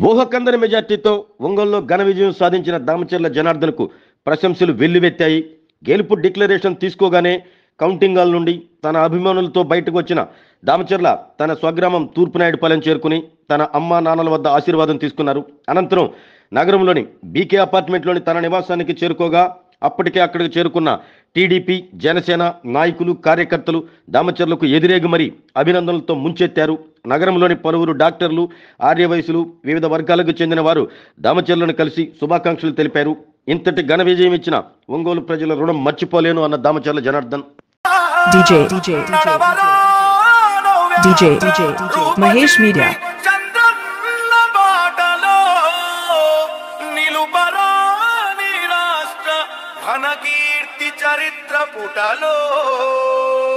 ఊహకందని మెజార్టీతో ఒంగోలులో ఘన విజయం సాధించిన దామచర్ల జనార్దన్కు ప్రశంసలు వెల్లువెత్తాయి. గెలుపు డిక్లరేషన్ తీసుకోగానే కౌంటింగ్ హాల్ నుండి తన అభిమానులతో బయటకు వచ్చిన దామచర్ల తన స్వగ్రామం తూర్పునాయుడుపాలెం చేరుకుని తన అమ్మా నాన్నల వద్ద ఆశీర్వాదం తీసుకున్నారు. అనంతరం నగరంలోని బీకే అపార్ట్మెంట్లోని తన నివాసానికి చేరుకోగా అప్పటికే అక్కడికి చేరుకున్న టీడీపీ, జనసేన నాయకులు, కార్యకర్తలు దామచర్లకు ఎదురేగి మరీ అభినందనలతో ముంచెత్తారు. నగరంలోని పలువురు డాక్టర్లు, ఆర్యవయసులు, వివిధ వర్గాలకు చెందిన వారు దామచర్లను కలిసి శుభాకాంక్షలు తెలిపారు. ఇంతటి ఘన విజయం ఇచ్చిన ఒంగోలు ప్రజల రుణం మర్చిపోలేను అన్న దామచర్ల జనార్దన్. మహేష్ మీడియా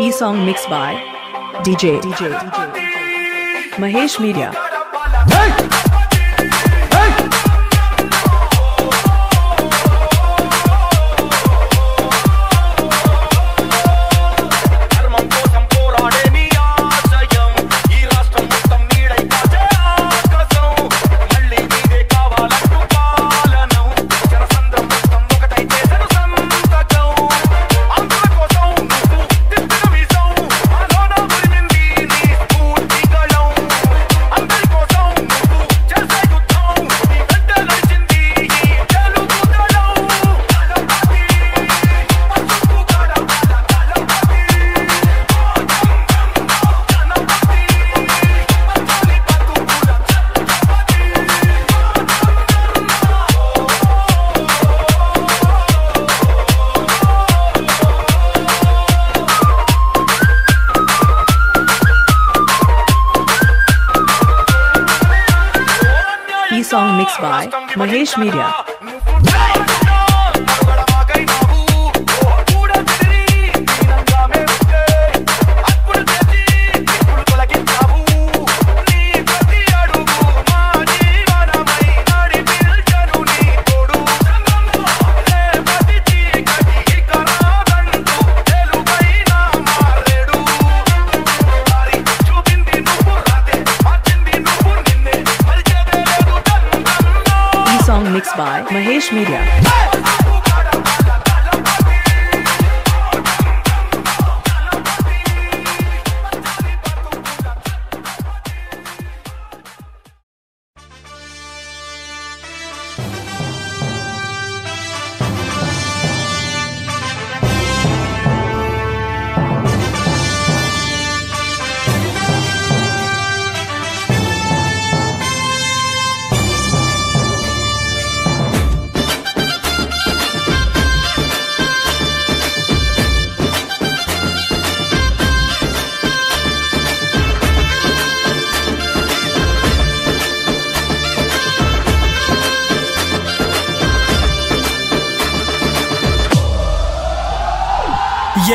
ఈ song mix by DJ Mahesh media. ఈ song mix by Mahesh media. Mixed by Mahesh Media.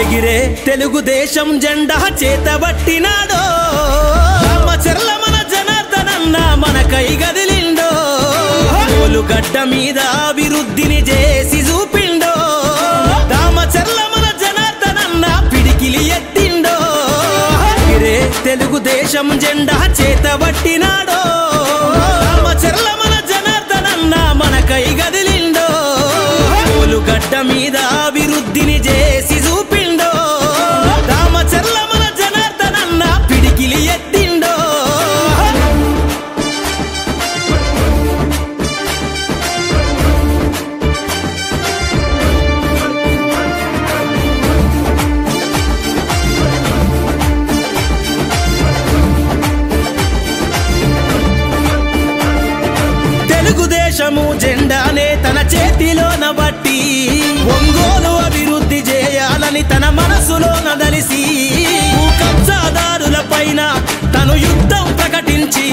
ఎగిరే తెలుగుదేశం జెండా చేతబట్టినాడో, దామచర్ల మన జనార్దనన్న మనకై గదిలిండో, గడ్డ మీద అభివృద్ధిని చేసి చూపిండో, దామచర్ల మన జనార్దనన్న పిడికిలి ఎత్తిండో. ఎగిరే తెలుగుదేశం జెండా చేతబట్టినాడో, దామచర్ల మన జనార్దనన్న మనకై గదిలిండో, గడ్డ మీద అభివృద్ధిని చేసి చూపిండో, దామచర్ల మన జనార్దనన్న పిడికిలి ఎత్తిండో. తెలుగుదేశము జెండానే తన చేతిలోన బట్టి ఒంగోలు అభివృద్ధి చేయాలని తన మనసులో నదలిసి, కబ్జాదారుల పైన తను యుద్ధం ప్రకటించి,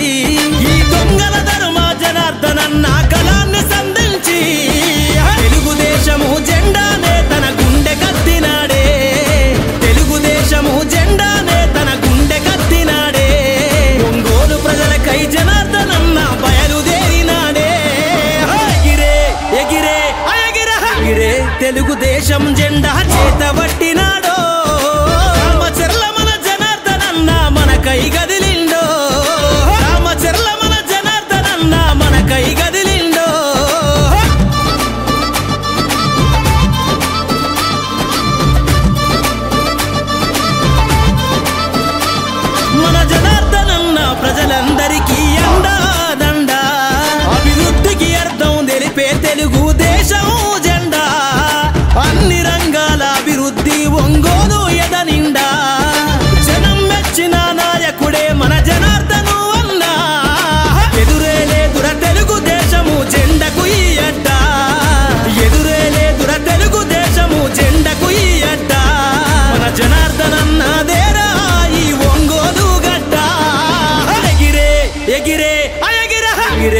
ఈ దొంగల ధర్మ జనార్దనన్న కళాన్ని సంధించి, తెలుగుదేశము జెండానే తన గుండె కత్తినాడే, తెలుగుదేశము జెండానే తన గుండె కత్తినాడే, ఒంగోలు ప్రజలకై జనార్దనన్న బయలుదేరినాడే. ఎగిరే తెలుగుదేశం జెండా చేతబట్టినాడో, దామచర్ల మన జనార్దనన్న మనకై గదిలిండో,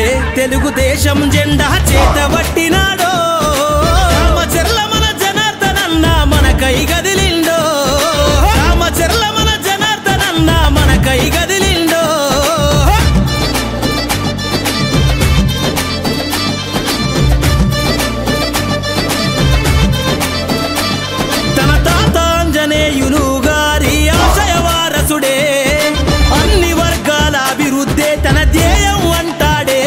ఎగిరే తెలుగుదేశం జెండా చేతబట్టినాడో రామచర్ల మన జనార్దనన్న మనకై గదిలిండో రామచర్ల మన జనార్దనన్న మనకై గదిలిండో తన తాత ఆంజనేయులు గారి ఆశయ వారసుడే అన్ని వర్గాల అభివృద్ధే తన ధ్యేయం అంటాడే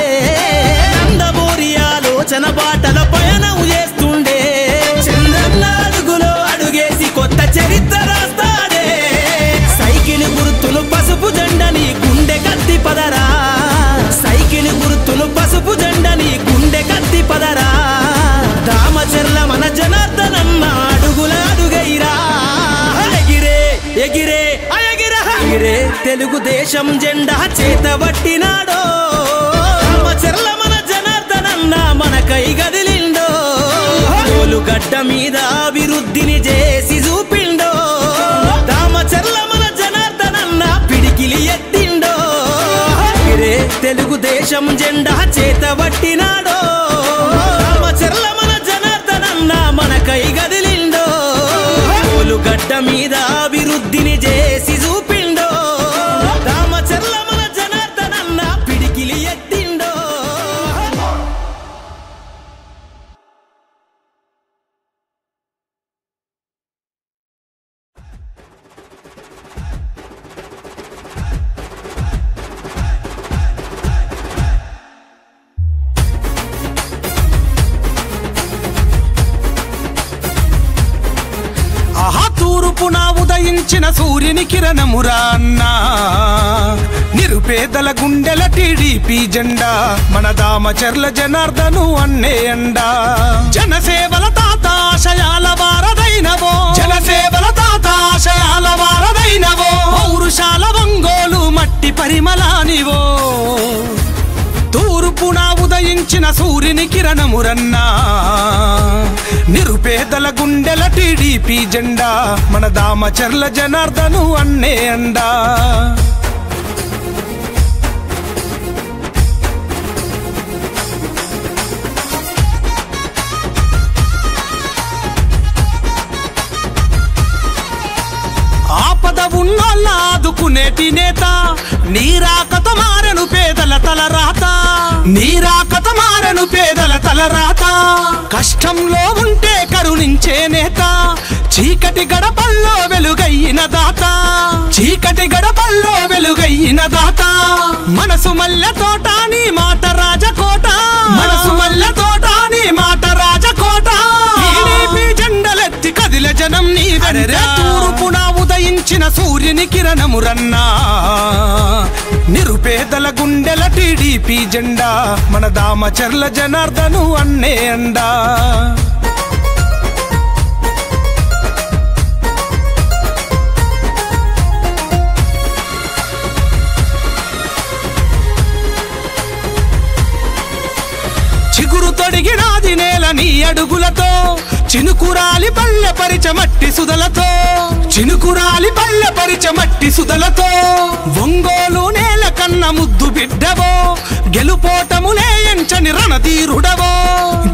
నందమూరి ఆలోచన బాటల పయనం చేస్తుండే చంద్రన్న అడుగులో అడుగేసి కొత్త చరిత్ర రాస్తాడే సైకిల్ గుర్తులు పసుపు జెండని గుండె కత్తి పదరా సైకిల్ గుర్తులు పసుపు జెండని గుండె కత్తి పదరా దామచర్ల మన జనార్దనన్న అడుగుల అడుగైరా ఎగిరే ఎగిరే ఎగిరే తెలుగుదేశం జెండా చేతబట్టినాడో రామచర్ల మన జనార్దనన్న మనకై గదిలిండో గడ్డ మీద అభివృద్ధిని చేసి చూపిండో రామచర్ల మన జనార్దనన్న పిడికిలి ఎత్తిండో ఎగిరే తెలుగుదేశం జెండా చేతబట్టినాడో రామచర్ల మన జనార్దనన్న మనకై గదిలిండో గడ్డ మీద అభివృద్ధిని చేసి చూపిండో రామచర్ల మన జనార్దనన్న పిడికిలి ఎత్తిండో తూర్పున ఉదయించిన సూర్యుని కిరణమురా అన్నా నిరుపేదల గుండెల టీడీపీ జెండా మన దామచర్ల జనార్దను అన్నే అండా జనసేవల తాత ఆశయాల వారదైనవో జనసేవల తాత ఆశయాల వారదైనవో పౌరుషాల ఒంగోలు మట్టి పరిమళానివో తూర్పున ఉదయించిన సూర్యుని కిరణమురన్నా నిరుపేదల గుండెల టీడీపీ జెండా మన దామచర్ల జనార్దను అన్నే అండా ఆపద ఉన్నోళ్ళ ఆదుకునేటి నేత నీరాకత మారెను పేదల తలరాత నీరాకత మారెను పేదల తలరాత కష్టంలో ఉంటే కరుణించే నేత చీకటి గడపల్లో వెలుగైన దాత చీకటి గడపల్లో వెలుగైన దాత మనసు మల్లె తోట నీ మాట రాజకోట మనసు మల్లె తోట నీ మాట రాజకోట టీడీపీ జెండలెత్తి కదిల జనం నీ తూర్పున ఉదయించిన సూర్యుని కిరణమురన్నా నిరుపేదల గుండెల టీడీపీ జెండా మన దామచర్ల జనార్దను అన్నే అండా చిగురు తొడిగినాది నేల నీ అడుగులతో చినుకురాలి పల్లె పరిచమట్టి సుదలతో చినుకురాలి పల్లె పరిచమట్టి సుదలతో ఒంగోలు నేల కన్న ముద్దు బిడ్డవో గెలుపోటములే ఎంచని రణధీరుడవో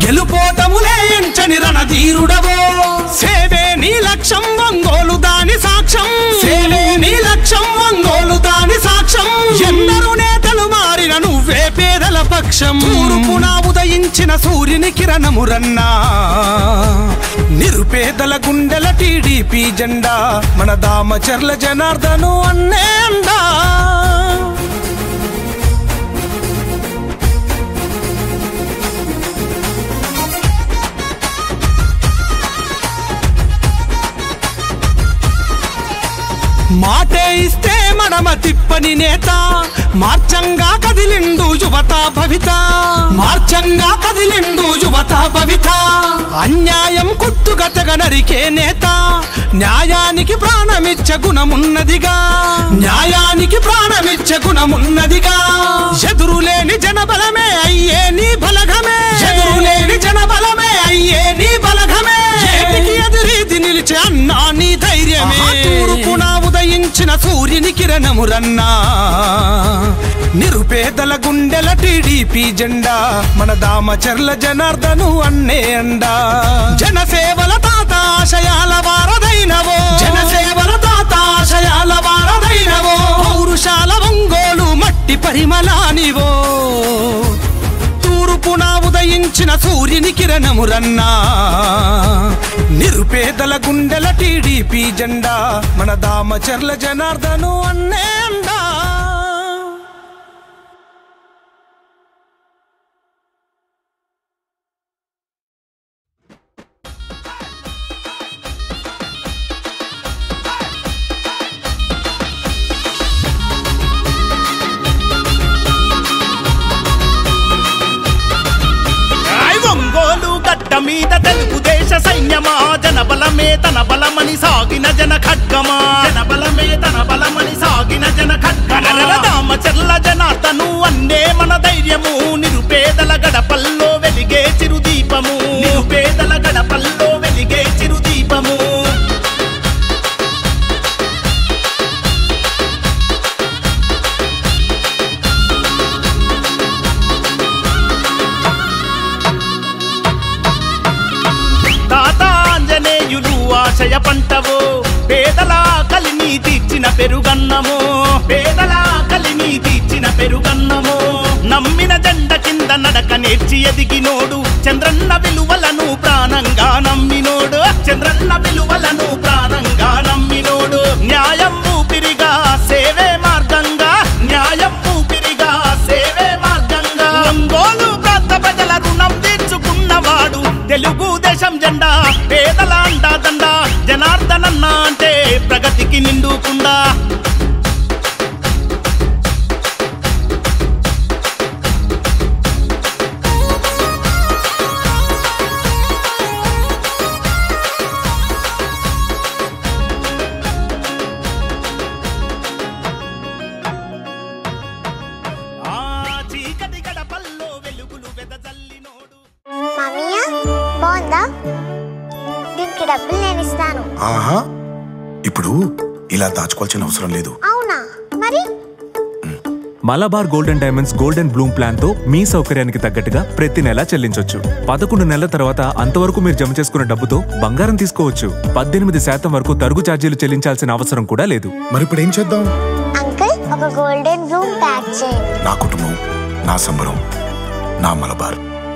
గెలుపోటములే ఎంచని రణధీరుడవో సేవే నీ లక్ష్యం ఒంగోలు దాని సాక్ష్యం సేవే నీ లక్ష్యం ఒంగోలు దాని సాక్ష్యం ఎందరు నేతలు మారిన నువ్వే పేదల పక్షం తూర్పున ఉదయించిన సూర్యుని కిరణమురన్నా నిరుపేదల గుండెల టీడీపీ జెండా మన దామచర్ల జనార్దను అన్నే అండా మాటే ఇస్తే మడమ తిప్పని నేత మార్చంగా కదిలిండు యువత భవిత మార్చంగా కదిలిండు యువత భవిత అన్యాయం కుట్టుగతగ నరికే నేత న్యాయానికి ప్రాణమిచ్చ గుణమున్నదిగా న్యాయానికి ప్రాణమిచ్చ గుణమున్నదిగా ఎదురులేని జనబలమే అయ్యే నీ బలగమే ఎదురులేని జనబలమే అయ్యే నీ బలగమే ఎదిరీది నిలిచే అన్నా నీ ధైర్యమే తూర్పున ఉదయించిన ఉదయించిన సూర్యుని కిరణమురన్నా నిరుపేదల గుండెల టీడీపీ జెండా మన దామచర్ల జనార్దను అన్నే అండా జనసేవల తాత ఆశయాల వారదైనవో జనసేవల తాత ఆశయాల వారదైనవో పౌరుషాల ఒంగోలు మట్టి పరిమళానివో తూర్పున ఉదయించిన సూర్యుని కిరణమురన్నా నిరుపేదల గుండెల టీడీపీ జెండా మన దామచర్ల జనార్దను అన్నే అండా మీద తెలుగుదేశ సైన్యమా జనబలమే తన బలమని సాగిన జన ఖడ్గమా జనబలమే తన బలమని సాగిన జన ఖడ్గమా దామచర్ల జనార్దను అన్నే మన ధైర్యము నిరుపేదల గడపల్లో వెలిగే చిరుదీపము నిరుపేదల గడపల్లో వెలిగే చిరుదీపము ఆశయ పంటవో పేదల కలిని తీర్చిన పెరుగన్నమో పేదల కలిని తీర్చిన పెరుగన్నమో నమ్మిన జెండ కింద నడక నేర్చి ఎదిగినోడు చంద్రన్న విలువలను ప్రాణంగా నమ్మినోడు చంద్రన్న విలువలను ప్రాణంగా నమ్మినోడు న్యాయం ఊపిరిగా సేవే మార్గంగా న్యాయం ఊపిరిగా సేవే మార్గంగా ఒంగోలు ప్రాంత ప్రజల రుణం తీర్చుకున్నవాడు తెలుగుదేశం జెండా పేదల అండాదండ జనార్దనన్న అంటే ప్రగతికి నిండుకుండా చీకటి గడపల్లో వెలుగులు వెదజల్లినోడు మామయ్య బాగుందా దీనికి డబ్బులు నేను ఇస్తాను ఆహా ఇప్పుడు ఇలా దాచుకోవాల్సిన అవసరం లేదు అవునా మరి Malabar golden diamonds golden Bloom plan తో మీ సౌకర్యానికి తగ్గట్టుగా ప్రతి నెల చెల్లించొచ్చు 11 నెలల తర్వాత అంతవరకు మీరు జమ చేసుకున్న డబ్బుతో బంగారం తీసుకోవచ్చు 18% వరకు తరుగు ఛార్జీలు చెల్లించాల్సిన అవసరం కూడా లేదు మరి ఇప్పుడు ఏం చేద్దాం అంకుల్ ఒక గోల్డెన్ బ్లూమ్ ప్యాక్ చేయండి నా కుటుంబం నా సంబరం నా మలబార్